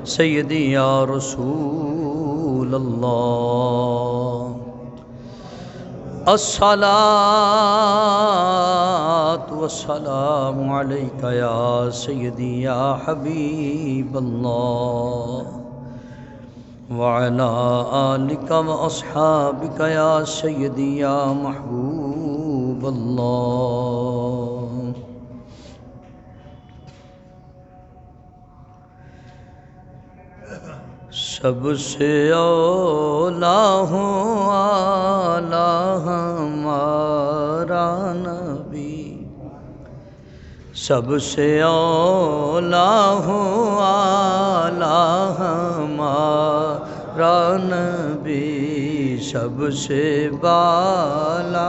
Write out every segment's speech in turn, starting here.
سیدی یا رسول اللہ الصلاة والسلام علیک یا سیدی یا حبیب اللہ وعلی آلک واصحابک یا سیدی یا محبوب اللہ سب سے اولا ہوں اعلیٰ ہمارا نبی سب سے اولا ہوں اعلیٰ ہمارا نبی سب سے بالا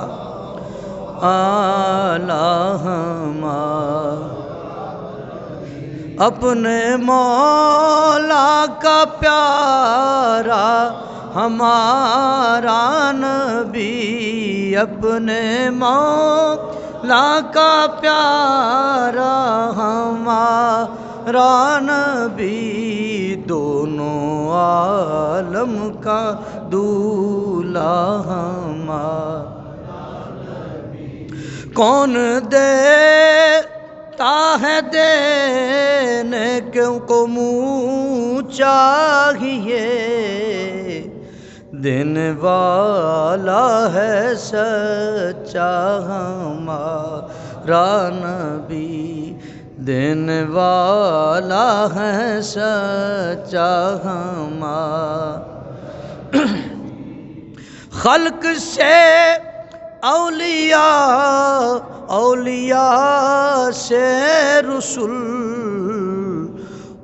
اعلیٰ ہمارا اپنے مولا کا پیارا ہمارا نبی اپنے مولا کا پیارا ہمارا نبی دونوں عالم کا دولہا ہمارا نبی کون دیتا ہے دینے کو منہ چاہیے دینے والا ہے سچا ہمارا نبی دینے والا ہے سچا ہمارا خلق سے اولیاء سے رسول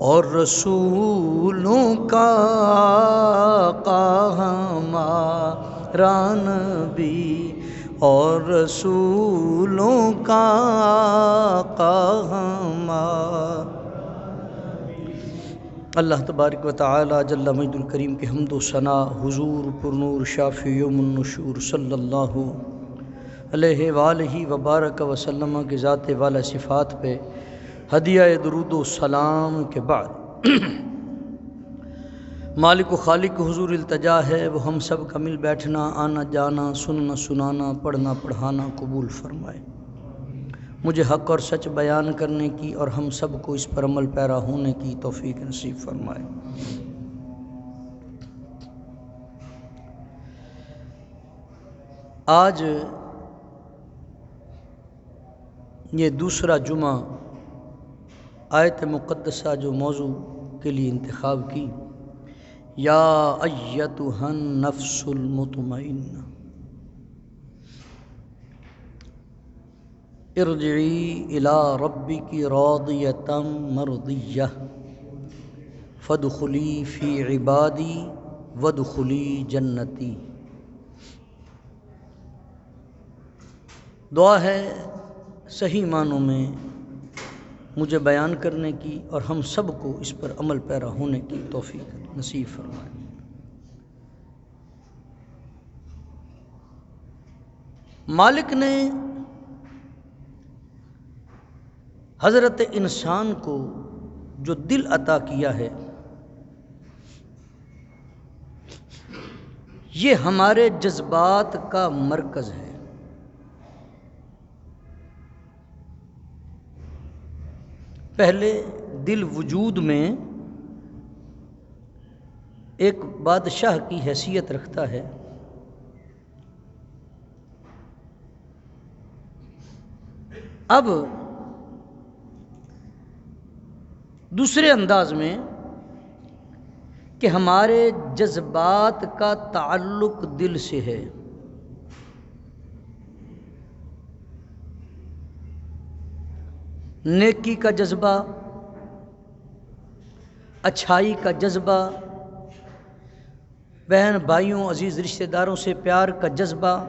اور رسولوں کا آقا ہمارا نبی اور رسولوں کا آقا ہمارا اللہ تبارک و تعالی جل مجد الکریم کے حمد و ثنا حضور پرنور شافی یوم النشور صلی اللہ علیہ وآلہ وبارک وسلم کے ذات والا صفات پہ ہدیہ درود و سلام کے بعد مالک و خالق حضور التجا ہے وہ ہم سب کا مل بیٹھنا آنا جانا سننا سنانا پڑھنا پڑھانا قبول فرمائے مجھے حق اور سچ بیان کرنے کی اور ہم سب کو اس پر عمل پیرا ہونے کی توفیق نصیب فرمائے آج یہ دوسرا جمعہ آیت مقدسہ جو موضوع کے لیے انتخاب کی یا ایتھا النفس المطمئنہ ارجعی الی ربک راضیۃ مرضیہ فادخلی فی عبادی وادخلی جنتی دعا ہے صحیح معنوں میں مجھے بیان کرنے کی اور ہم سب کو اس پر عمل پیرا ہونے کی توفیق نصیب فرمائے مالک نے حضرت انسان کو جو دل عطا کیا ہے یہ ہمارے جذبات کا مرکز ہے پہلے دل وجود میں ایک بادشاہ کی حیثیت رکھتا ہے اب دوسرے انداز میں کہ ہمارے جذبات کا تعلق دل سے ہے نیکی کا جذبہ اچھائی کا جذبہ بہن بھائیوں عزیز رشتہ داروں سے پیار کا جذبہ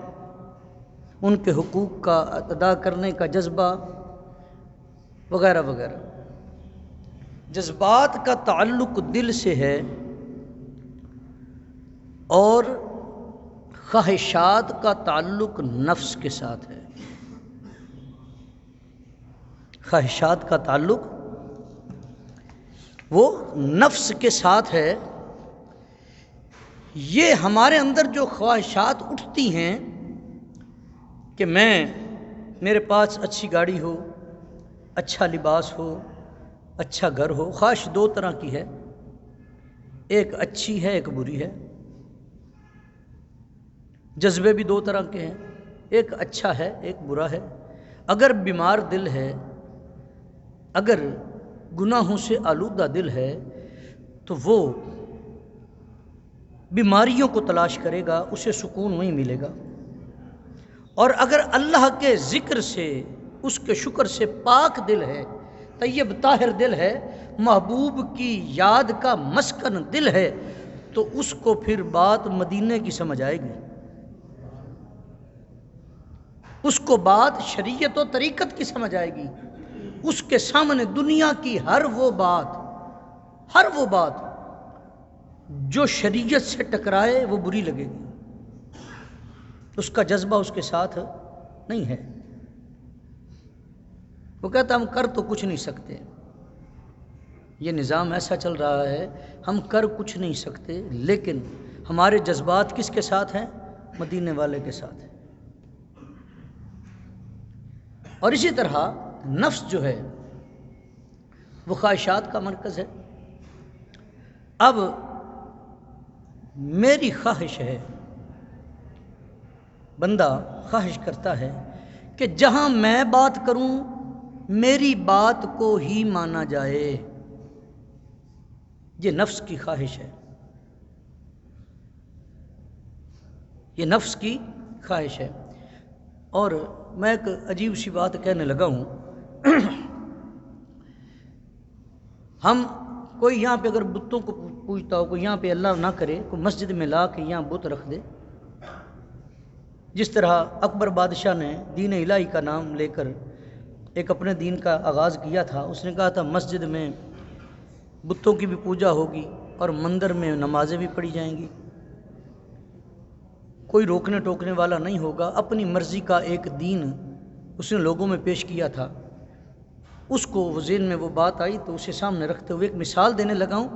ان کے حقوق کا ادا کرنے کا جذبہ وغیرہ وغیرہ جذبات کا تعلق دل سے ہے اور خواہشات کا تعلق نفس کے ساتھ ہے خواہشات کا تعلق وہ نفس کے ساتھ ہے۔ یہ ہمارے اندر جو خواہشات اٹھتی ہیں کہ میرے پاس اچھی گاڑی ہو، اچھا لباس ہو، اچھا گھر ہو۔ خواہش دو طرح کی ہے، ایک اچھی ہے ایک بری ہے۔ جذبے بھی دو طرح کے ہیں، ایک اچھا ہے ایک برا ہے۔ اگر بیمار دل ہے، اگر گناہوں سے آلودہ دل ہے تو وہ بیماریوں کو تلاش کرے گا، اسے سکون نہیں ملے گا۔ اور اگر اللہ کے ذکر سے، اس کے شکر سے پاک دل ہے، طیب طاہر دل ہے، محبوب کی یاد کا مسکن دل ہے، تو اس کو پھر بات مدینے کی سمجھ آئے گی، اس کو بات شریعت و طریقت کی سمجھ آئے گی۔ اس کے سامنے دنیا کی ہر وہ بات جو شریعت سے ٹکرائے وہ بری لگے گی، اس کا جذبہ اس کے ساتھ نہیں ہے۔ وہ کہتا ہم کر تو کچھ نہیں سکتے، یہ نظام ایسا چل رہا ہے، ہم کر کچھ نہیں سکتے، لیکن ہمارے جذبات کس کے ساتھ ہیں؟ مدینے والے کے ساتھ ہیں۔ اور اسی طرح نفس جو ہے وہ خواہشات کا مرکز ہے۔ اب میری خواہش ہے، بندہ خواہش کرتا ہے کہ جہاں میں بات کروں میری بات کو ہی مانا جائے، یہ نفس کی خواہش ہے، یہ نفس کی خواہش ہے۔ اور میں ایک عجیب سی بات کہنے لگا ہوں، ہم کوئی یہاں پہ اگر بتوں کو پوجتا ہو، کوئی یہاں پہ اللہ نہ کرے کوئی مسجد میں لا کے یہاں بت رکھ دے، جس طرح اکبر بادشاہ نے دین الہی کا نام لے کر ایک اپنے دین کا آغاز کیا تھا۔ اس نے کہا تھا مسجد میں بتوں کی بھی پوجا ہوگی اور مندر میں نمازیں بھی پڑھی جائیں گی، کوئی روکنے ٹوکنے والا نہیں ہوگا۔ اپنی مرضی کا ایک دین اس نے لوگوں میں پیش کیا تھا، اس کو ذہن میں وہ بات آئی تو اسے سامنے رکھتے ہوئے ایک مثال دینے لگا ہوں،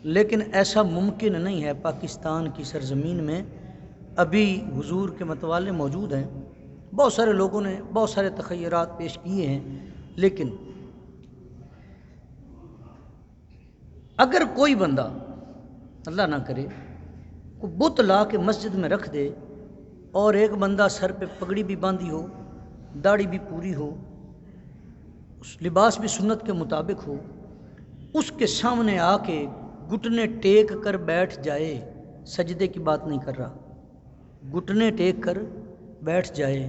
لیکن ایسا ممکن نہیں ہے۔ پاکستان کی سرزمین میں ابھی حضور کے متوالے موجود ہیں، بہت سارے لوگوں نے بہت سارے تخیرات پیش کیے ہیں، لیکن اگر کوئی بندہ اللہ نہ کرے کو بت لا کے مسجد میں رکھ دے، اور ایک بندہ سر پہ پگڑی بھی باندھی ہو، داڑھی بھی پوری ہو، لباس بھی سنت کے مطابق ہو، اس کے سامنے آ کے گھٹنے ٹیک کر بیٹھ جائے، سجدے کی بات نہیں کر رہا، گھٹنے ٹیک کر بیٹھ جائے،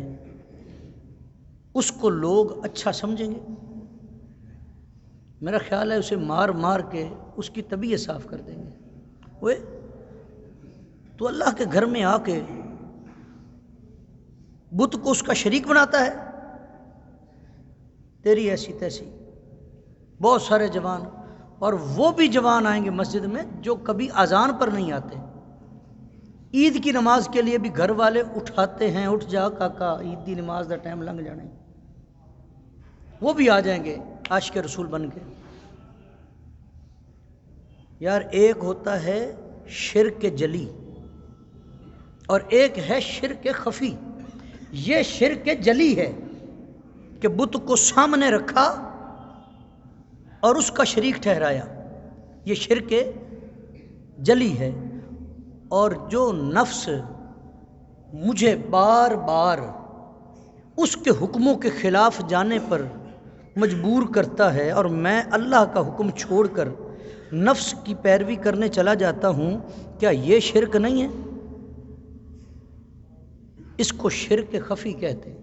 اس کو لوگ اچھا سمجھیں گے؟ میرا خیال ہے اسے مار مار کے اس کی طبیعت صاف کر دیں گے۔ وہ تو اللہ کے گھر میں آ کے بت کو اس کا شریک بناتا ہے، تیری ایسی تیسی۔ بہت سارے جوان، اور وہ بھی جوان آئیں گے مسجد میں جو کبھی اذان پر نہیں آتے، عید کی نماز کے لیے بھی گھر والے اٹھاتے ہیں، اٹھ جا کاکا عید کی نماز دا ٹائم لنگ جانے، وہ بھی آ جائیں گے عاشق رسول بن کے۔ یار ایک ہوتا ہے شرک جلی اور ایک ہے شرک خفی۔ یہ شرک جلی ہے کہ بت کو سامنے رکھا اور اس کا شریک ٹھہرایا، یہ شرک جلی ہے۔ اور جو نفس مجھے بار بار اس کے حکموں کے خلاف جانے پر مجبور کرتا ہے اور میں اللہ کا حکم چھوڑ کر نفس کی پیروی کرنے چلا جاتا ہوں، کیا یہ شرک نہیں ہے؟ اس کو شرک خفی کہتے ہیں۔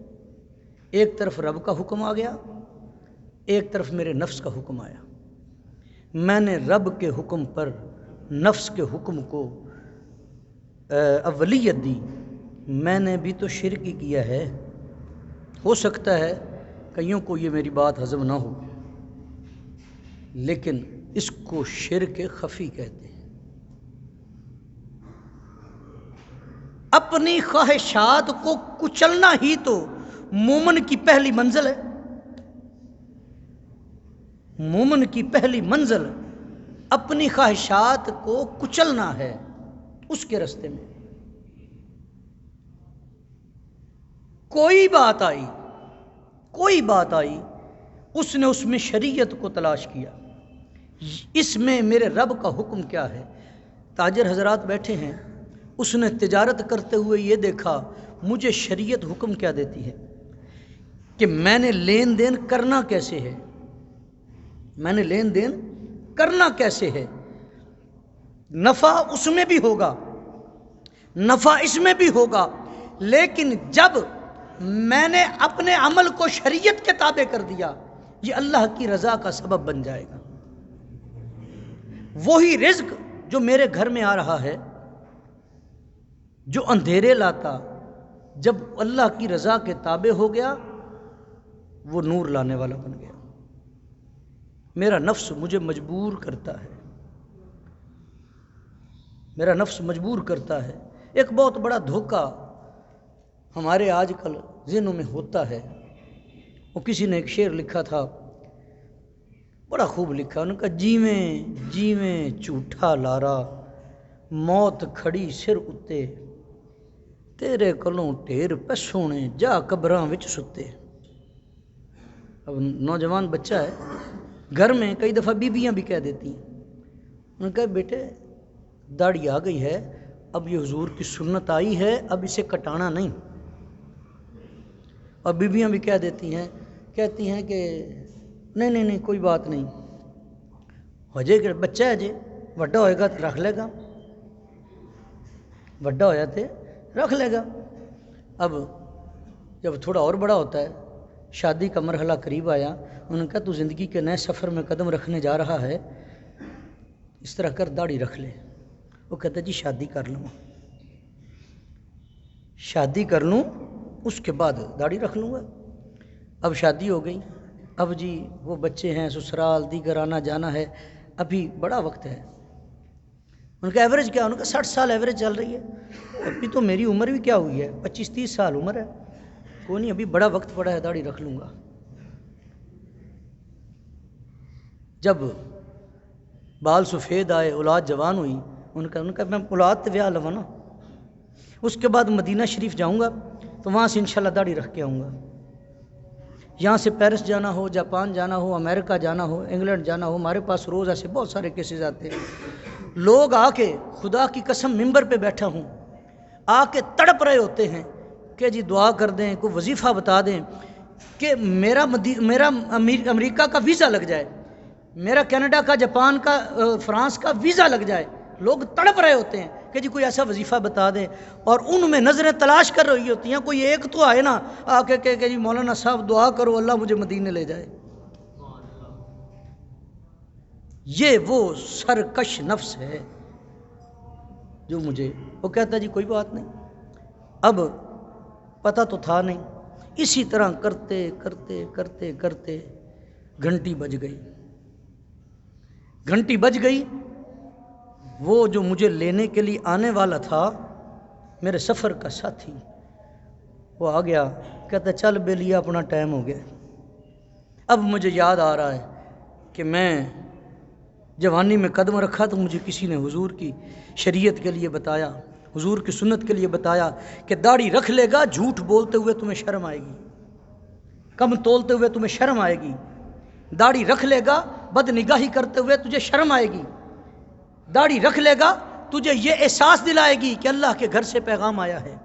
ایک طرف رب کا حکم آ گیا، ایک طرف میرے نفس کا حکم آیا، میں نے رب کے حکم پر نفس کے حکم کو اولیت دی، میں نے بھی تو شرک ہی کیا ہے۔ ہو سکتا ہے کئیوں کو یہ میری بات ہضم نہ ہو، لیکن اس کو شرک خفی کہتے ہیں۔ اپنی خواہشات کو کچلنا ہی تو مومن کی پہلی منزل ہے۔ مومن کی پہلی منزل اپنی خواہشات کو کچلنا ہے اس کے راستے میں. کوئی بات آئی اس نے اس میں شریعت کو تلاش کیا، اس میں میرے رب کا حکم کیا ہے. تاجر حضرات بیٹھے ہیں، اس نے تجارت کرتے ہوئے یہ دیکھا مجھے شریعت حکم کیا دیتی ہے کہ میں نے لین دین کرنا کیسے ہے، میں نے لین دین کرنا کیسے ہے. نفع اس میں بھی ہوگا، نفع اس میں بھی ہوگا، لیکن جب میں نے اپنے عمل کو شریعت کے تابع کر دیا یہ اللہ کی رضا کا سبب بن جائے گا. وہی رزق جو میرے گھر میں آ رہا ہے، جو اندھیرے لاتا، جب اللہ کی رضا کے تابع ہو گیا وہ نور لانے والا بن گیا. میرا نفس مجھے مجبور کرتا ہے، میرا نفس مجبور کرتا ہے. ایک بہت بڑا دھوکہ ہمارے آج کل ذہنوں میں ہوتا ہے. وہ کسی نے ایک شعر لکھا تھا، بڑا خوب لکھا، انہوں نے کہا جیویں جھوٹا لارا، موت کھڑی سر اتے، تیرے کلوں ٹھیر پہ سونے جا قبراں وچ ستے. اب نوجوان بچہ ہے گھر میں، کئی دفعہ بیویاں بھی کہہ دیتی ہیں، انہوں نے کہا بیٹے داڑھی آ گئی ہے، اب یہ حضور کی سنت آئی ہے، اب اسے کٹانا نہیں. اور بیویاں بھی کہہ دیتی ہیں، کہتی ہیں کہ نہیں کوئی بات نہیں، ہجے کہ بچہ ہے جی، وڈا ہوئے گا تو رکھ لے گا، وڈا ہویا تو رکھ لے گا. اب جب تھوڑا اور بڑا ہوتا ہے، شادی کا مرحلہ قریب آیا، انہوں نے کہا تو زندگی کے نئے سفر میں قدم رکھنے جا رہا ہے، اس طرح کر داڑھی رکھ لے. وہ کہتا جی شادی کر لوں، شادی کر لوں اس کے بعد داڑھی رکھ لوں گا. اب شادی ہو گئی، اب جی وہ بچے ہیں، سسرال دیگر آنا جانا ہے، ابھی بڑا وقت ہے. ان کا ایوریج کیا، ان کا 60 سال ایوریج چل رہی ہے. ابھی تو میری عمر بھی کیا ہوئی ہے، 25-30 سال عمر ہے، کوئی نہیں ابھی بڑا وقت پڑا ہے، داڑھی رکھ لوں گا. جب بال سفید آئے، اولاد جوان ہوئی، ان کا میں اولاد تو ویاہ لوا نا، اس کے بعد مدینہ شریف جاؤں گا تو وہاں سے انشاءاللہ داڑھی رکھ کے آؤں گا. یہاں سے پیرس جانا ہو، جاپان جانا ہو، امریکہ جانا ہو، انگلینڈ جانا ہو، ہمارے پاس روز ایسے بہت سارے کیسز آتے ہیں. لوگ آ کے، خدا کی قسم ممبر پہ بیٹھا ہوں، آ کے تڑپ رہے ہوتے ہیں کہ جی دعا کر دیں، کوئی وظیفہ بتا دیں کہ میرا امریکہ کا ویزا لگ جائے، میرا کینیڈا کا، جاپان کا، فرانس کا ویزا لگ جائے. لوگ تڑپ رہے ہوتے ہیں کہ جی کوئی ایسا وظیفہ بتا دیں، اور ان میں نظریں تلاش کر رہی ہوتی ہیں، کوئی ایک تو آئے نا آ کے کہ جی مولانا صاحب دعا کرو اللہ مجھے مدینے لے جائے. یہ وہ سرکش نفس ہے جو مجھے، وہ کہتا جی کوئی بات نہیں، اب پتہ تو تھا نہیں. اسی طرح کرتے کرتے کرتے کرتے گھنٹی بج گئی، گھنٹی بج گئی. وہ جو مجھے لینے کے لیے آنے والا تھا، میرے سفر کا ساتھی، وہ آ گیا، کہتا چل بے لیا اپنا ٹائم ہو گیا. اب مجھے یاد آ رہا ہے کہ میں جوانی میں قدم رکھا تو مجھے کسی نے حضور کی شریعت کے لیے بتایا، حضور کی سنت کے لیے بتایا کہ داڑھی رکھ لے گا، جھوٹ بولتے ہوئے تمہیں شرم آئے گی، کم تولتے ہوئے تمہیں شرم آئے گی. داڑھی رکھ لے گا، بد نگاہی کرتے ہوئے تجھے شرم آئے گی. داڑھی رکھ لے گا، تجھے یہ احساس دلائے گی کہ اللہ کے گھر سے پیغام آیا ہے.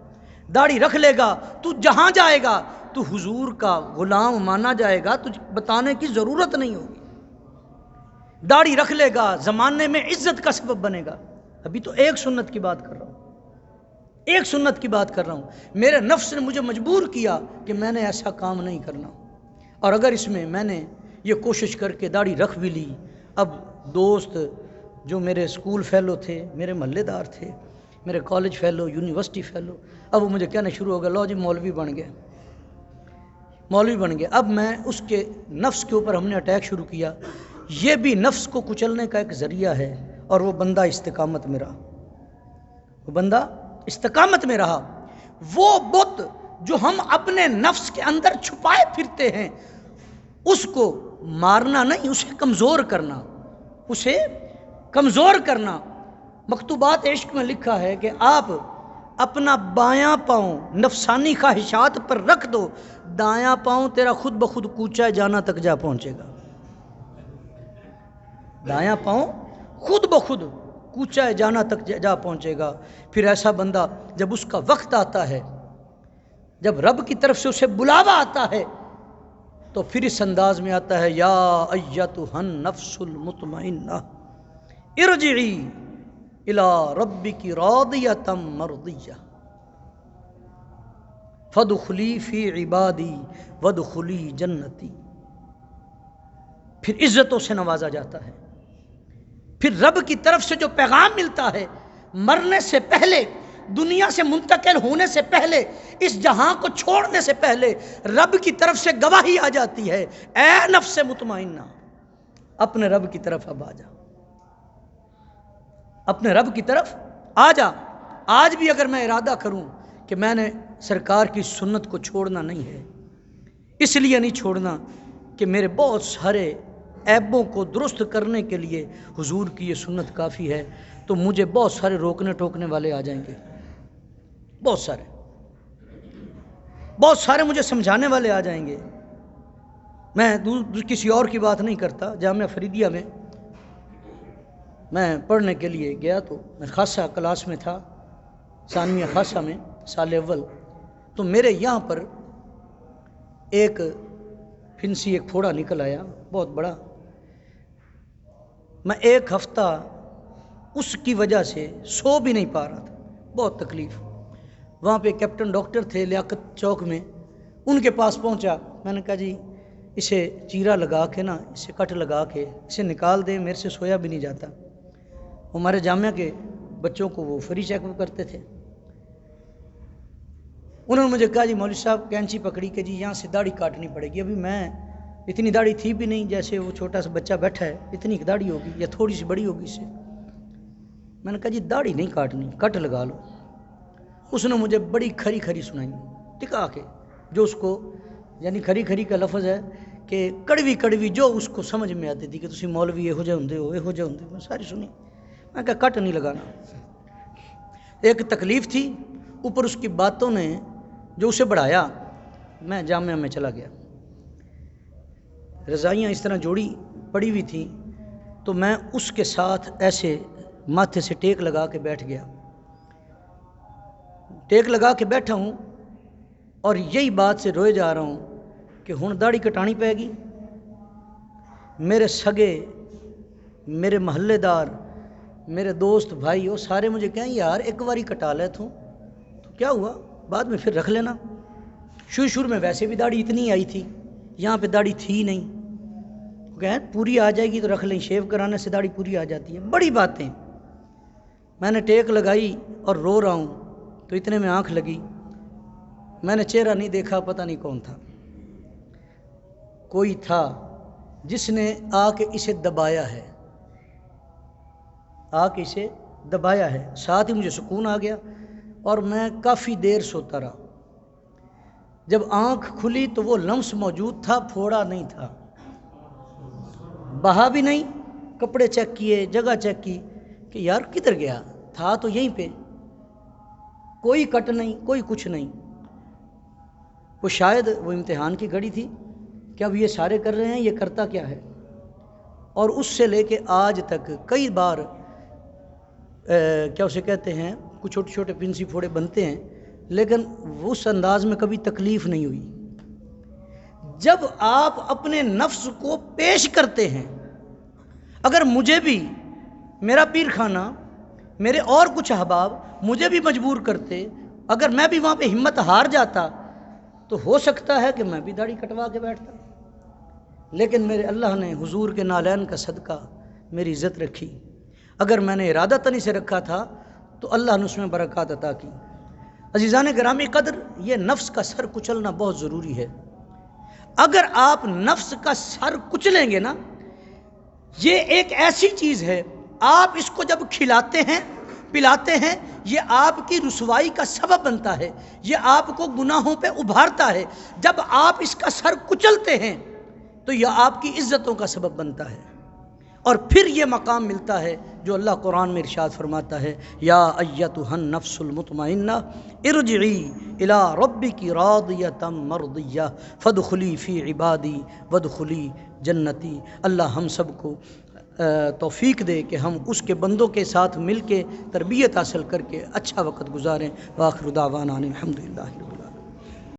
داڑھی رکھ لے گا، تو جہاں جائے گا تو حضور کا غلام مانا جائے گا، تجھے بتانے کی ضرورت نہیں ہوگی. داڑھی رکھ لے گا، زمانے میں عزت کا سبب بنے گا. ابھی تو ایک سنت کی بات کر رہا ہوں، ایک سنت کی بات کر رہا ہوں. میرے نفس نے مجھے مجبور کیا کہ میں نے ایسا کام نہیں کرنا. اور اگر اس میں نے یہ کوشش کر کے داڑھی رکھ بھی لی، اب دوست جو میرے اسکول فیلو تھے، میرے محلے دار تھے، میرے کالج فیلو، یونیورسٹی فیلو، اب وہ مجھے کہنا شروع ہو گیا، لو جی مولوی بن گیا، مولوی بن گیا. اب میں اس کے نفس کے اوپر ہم نے اٹیک شروع کیا. یہ بھی نفس کو کچلنے کا ایک ذریعہ ہے، اور وہ بندہ استقامت میں رہا، وہ بندہ استقامت میں رہا. وہ بت جو ہم اپنے نفس کے اندر چھپائے پھرتے ہیں، اس کو مارنا نہیں، اسے کمزور کرنا، اسے کمزور کرنا۔ مکتوبات عشق میں لکھا ہے کہ آپ اپنا بایاں پاؤں نفسانی خواہشات پر رکھ دو، دایاں پاؤں تیرا خود بخود کوچہ جانا تک جا پہنچے گا۔ دایاں پاؤں خود بخود کوچہ جانا تک جا پہنچے گا۔ پھر ایسا بندہ جب اس کا وقت آتا ہے، جب رب کی طرف سے اسے بلاوا آتا ہے، تو پھر اس انداز میں آتا ہے، یا ایتھا النفس المطمئنہ ارجعی الی ربک راضیۃ مرضیہ فادخلی فی عبادی وادخلی جنتی۔ پھر عزتوں سے نوازا جاتا ہے۔ پھر رب کی طرف سے جو پیغام ملتا ہے، مرنے سے پہلے، دنیا سے منتقل ہونے سے پہلے، اس جہاں کو چھوڑنے سے پہلے رب کی طرف سے گواہی آ جاتی ہے، اے نفس مطمئنہ اپنے رب کی طرف اب آ جا، اپنے رب کی طرف آ جا۔ آج بھی اگر میں ارادہ کروں کہ میں نے سرکار کی سنت کو چھوڑنا نہیں ہے، اس لیے نہیں چھوڑنا کہ میرے بہت سارے عیبوں کو درست کرنے کے لیے حضور کی یہ سنت کافی ہے، تو مجھے بہت سارے روکنے ٹوکنے والے آ جائیں گے، بہت سارے مجھے سمجھانے والے آ جائیں گے۔ میں کسی اور کی بات نہیں کرتا۔ جامعہ فریدیہ میں میں پڑھنے کے لیے گیا تو میں خاصہ کلاس میں تھا، ثانویہ خاصہ میں سال اول، تو میرے یہاں پر ایک پھنسی، ایک پھوڑا نکل آیا بہت بڑا۔ میں ایک ہفتہ اس کی وجہ سے سو بھی نہیں پا رہا تھا، بہت تکلیف۔ وہاں پہ کیپٹن ڈاکٹر تھے لیاقت چوک میں، ان کے پاس پہنچا، میں نے کہا جی اسے چیرا لگا کے نا، اسے کٹ لگا کے اسے نکال دیں، میرے سے سویا بھی نہیں جاتا۔ ہمارے جامعہ کے بچوں کو وہ فری چیک اپ کرتے تھے۔ انہوں نے مجھے کہا جی مولوی صاحب کینچی پکڑی کہ جی یہاں سے داڑھی کاٹنی پڑے گی۔ ابھی میں اتنی داڑھی تھی بھی نہیں، جیسے وہ چھوٹا سا بچہ بیٹھا ہے اتنی داڑھی ہوگی یا تھوڑی سی بڑی ہوگی اس سے۔ میں نے کہا جی داڑھی نہیں کاٹنی، کٹ لگا لو۔ اس نے مجھے بڑی کھری کھری سنائی ٹکا کے، جو اس کو یعنی کھری کھری کا لفظ ہے کہ کڑوی کڑوی جو اس کو سمجھ میں آتی تھی کہ تسی مولوی یہو جے ہوندے ہو، یہو جے ہوندے ہو، میں ساری سنی۔ میں کہا کٹ نہیں لگانا۔ ایک تکلیف تھی، اوپر اس کی باتوں نے جو اسے بڑھایا۔ میں جامعہ میں چلا گیا، رضائیاں اس طرح جوڑی پڑی ہوئی تھیں، تو میں اس کے ساتھ ایسے ماتھے سے ٹیک لگا کے بیٹھ گیا، ٹیک لگا کے بیٹھا ہوں، اور یہی بات سے روئے جا رہا ہوں کہ ہن داڑھی کٹانی پائے گی۔ میرے سگے، میرے محلے دار، میرے دوست بھائی، وہ سارے مجھے کہیں یار ایک باری کٹا لے تو کیا ہوا، بعد میں پھر رکھ لینا۔ شروع میں ویسے بھی داڑھی اتنی آئی تھی، یہاں پہ داڑھی تھی نہیں، کہیں پوری آ جائے گی تو رکھ لیں، شیو کرانے سے داڑھی پوری آ جاتی ہے، بڑی باتیں۔ میں نے ٹیک لگائی اور رو رہا ہوں، تو اتنے میں آنکھ لگی، میں نے چہرہ نہیں دیکھا، پتہ نہیں کون تھا، کوئی تھا جس نے آ کے اسے دبایا ہے، آ کے اسے دبایا ہے۔ ساتھ ہی مجھے سکون آ گیا اور میں کافی دیر سوتا رہا۔ جب آنکھ کھلی تو وہ لمس موجود تھا، پھوڑا نہیں تھا، بہا بھی نہیں، کپڑے چیک کیے، جگہ چیک کی کہ یار کدھر گیا تھا، تو یہیں پہ، کوئی کٹ نہیں، کوئی کچھ نہیں۔ وہ شاید وہ امتحان کی گھڑی تھی کہ اب یہ سارے کر رہے ہیں، یہ کرتا کیا ہے۔ اور اس سے لے کے آج تک کئی بار کیا اسے کہتے ہیں، کچھ چھوٹے چھوٹے پنسی پھوڑے بنتے ہیں، لیکن اس انداز میں کبھی تکلیف نہیں ہوئی۔ جب آپ اپنے نفس کو پیش کرتے ہیں، اگر مجھے بھی میرا پیر خانہ، میرے اور کچھ احباب مجھے بھی مجبور کرتے، اگر میں بھی وہاں پہ ہمت ہار جاتا تو ہو سکتا ہے کہ میں بھی داڑھی کٹوا کے بیٹھتا، لیکن میرے اللہ نے حضور کے نالین کا صدقہ میری عزت رکھی۔ اگر میں نے ارادہ تنی سے رکھا تھا تو اللہ نے اس میں برکات عطا کی۔ عزیزان گرامی قدر، یہ نفس کا سر کچلنا بہت ضروری ہے۔ اگر آپ نفس کا سر کچلیں گے نا، یہ ایک ایسی چیز ہے، آپ اس کو جب کھلاتے ہیں، پلاتے ہیں، یہ آپ کی رسوائی کا سبب بنتا ہے، یہ آپ کو گناہوں پہ ابھارتا ہے۔ جب آپ اس کا سر کچلتے ہیں، تو یہ آپ کی عزتوں کا سبب بنتا ہے، اور پھر یہ مقام ملتا ہے جو اللہ قرآن میں ارشاد فرماتا ہے، یا ایتھا النفس المطمئنہ ارجعی الی ربک راضیۃ مرضیہ فادخلی فی عبادی وادخلی جنتی۔ اللہ ہم سب کو توفیق دے کہ ہم اس کے بندوں کے ساتھ مل کے تربیت حاصل کر کے اچھا وقت گزاریں۔ وآخر دعوانا الحمدللہ۔